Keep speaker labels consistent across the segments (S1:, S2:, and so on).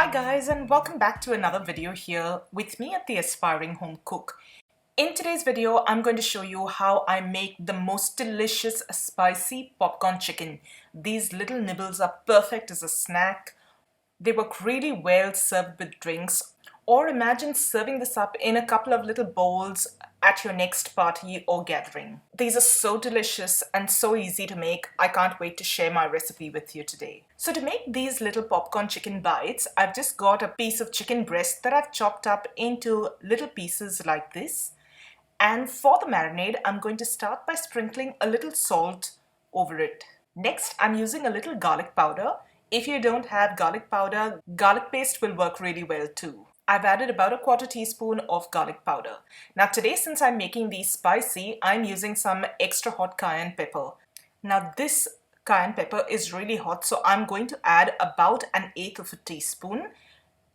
S1: Hi guys, and welcome back to another video here with me at the Aspiring Home Cook. In today's video, I'm going to show you how I make the most delicious spicy popcorn chicken. These little nibbles are perfect as a snack. They work really well served with drinks. Or imagine serving this up in a couple of little bowls at your next party or gathering. These are so delicious and so easy to make. I can't wait to share my recipe with you today. So to make these little popcorn chicken bites, I've just got a piece of chicken breast that I've chopped up into little pieces like this. And for the marinade, I'm going to start by sprinkling a little salt over it. Next, I'm using a little garlic powder. If you don't have garlic powder, garlic paste will work really well too. I've added about a quarter teaspoon of garlic powder. Now today, since I'm making these spicy, I'm using some extra hot cayenne pepper. Now this cayenne pepper is really hot, so I'm going to add about 1/8 of a teaspoon.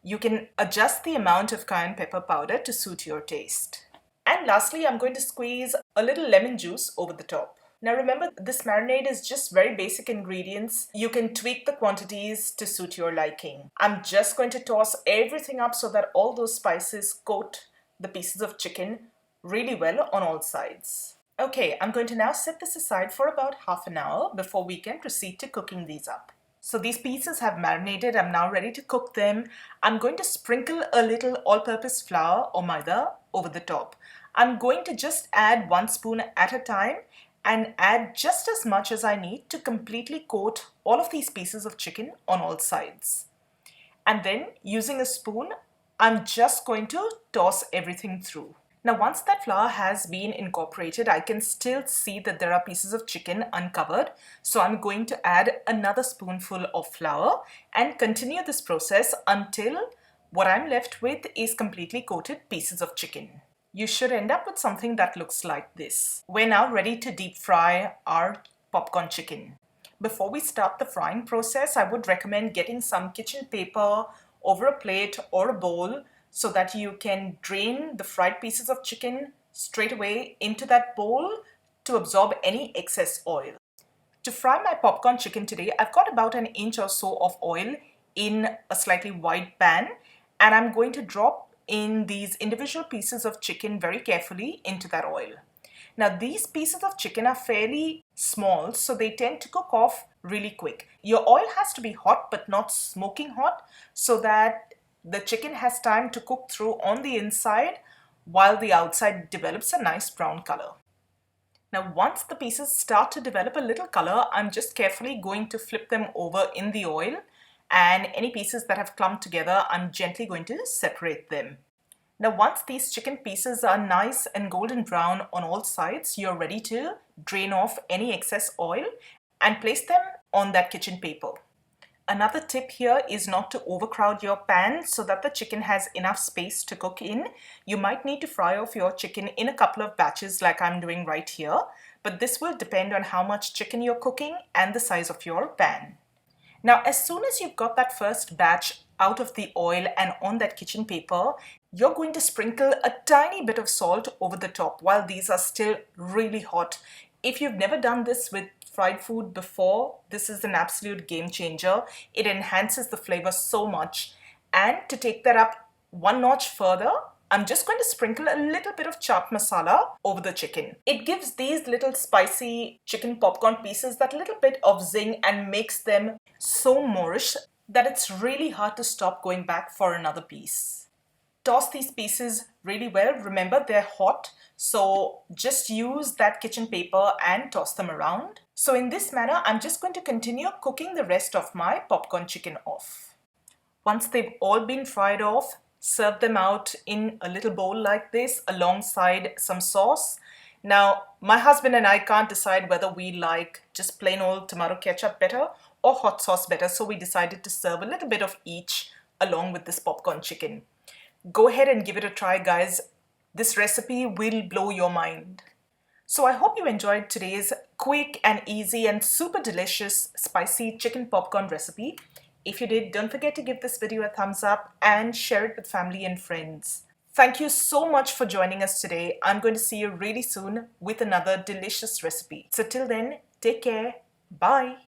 S1: You can adjust the amount of cayenne pepper powder to suit your taste. And lastly, I'm going to squeeze a little lemon juice over the top. Now remember, this marinade is just very basic ingredients. You can tweak the quantities to suit your liking. I'm just going to toss everything up so that all those spices coat the pieces of chicken really well on all sides. Okay, I'm going to now set this aside for about half an hour before we can proceed to cooking these up. So these pieces have marinated. I'm now ready to cook them. I'm going to sprinkle a little all-purpose flour or maida over the top. I'm going to just add 1 spoon at a time and add just as much as I need to completely coat all of these pieces of chicken on all sides. And then using a spoon, I'm just going to toss everything through. Now once that flour has been incorporated, I can still see that there are pieces of chicken uncovered. So I'm going to add another spoonful of flour and continue this process until what I'm left with is completely coated pieces of chicken. You should end up with something that looks like this. We're now ready to deep fry our popcorn chicken. Before we start the frying process, I would recommend getting some kitchen paper over a plate or a bowl so that you can drain the fried pieces of chicken straight away into that bowl to absorb any excess oil. To fry my popcorn chicken today, I've got about 1 inch or so of oil in a slightly wide pan, and I'm going to drop in these individual pieces of chicken very carefully into that oil. Now these pieces of chicken are fairly small, so they tend to cook off really quick. Your oil has to be hot but not smoking hot so that the chicken has time to cook through on the inside while the outside develops a nice brown color. Now once the pieces start to develop a little color, I'm just carefully going to flip them over in the oil, and any pieces that have clumped together, I'm gently going to separate them. Now once these chicken pieces are nice and golden brown on all sides, you're ready to drain off any excess oil and place them on that kitchen paper. Another tip here is not to overcrowd your pan so that the chicken has enough space to cook in. You might need to fry off your chicken in a couple of batches like I'm doing right here, but this will depend on how much chicken you're cooking and the size of your pan. Now, as soon as you've got that first batch out of the oil and on that kitchen paper, you're going to sprinkle a tiny bit of salt over the top while these are still really hot. If you've never done this with fried food before, this is an absolute game changer. It enhances the flavor so much. And to take that up 1 notch further, I'm just going to sprinkle a little bit of chaat masala over the chicken. It gives these little spicy chicken popcorn pieces that little bit of zing and makes them so Moorish that it's really hard to stop going back for another piece. Toss these pieces really well. Remember, they're hot, so just use that kitchen paper and toss them around. So in this manner, I'm just going to continue cooking the rest of my popcorn chicken off. Once they've all been fried off, serve them out in a little bowl like this alongside some sauce. Now, my husband and I can't decide whether we like just plain old tomato ketchup better or hot sauce better, so we decided to serve a little bit of each along with this popcorn chicken. Go ahead and give it a try, guys. This recipe will blow your mind. So I hope you enjoyed today's quick and easy and super delicious spicy chicken popcorn recipe. If you did, don't forget to give this video a thumbs up and share it with family and friends. Thank you so much for joining us today. I'm going to see you really soon with another delicious recipe. So till then, take care. Bye.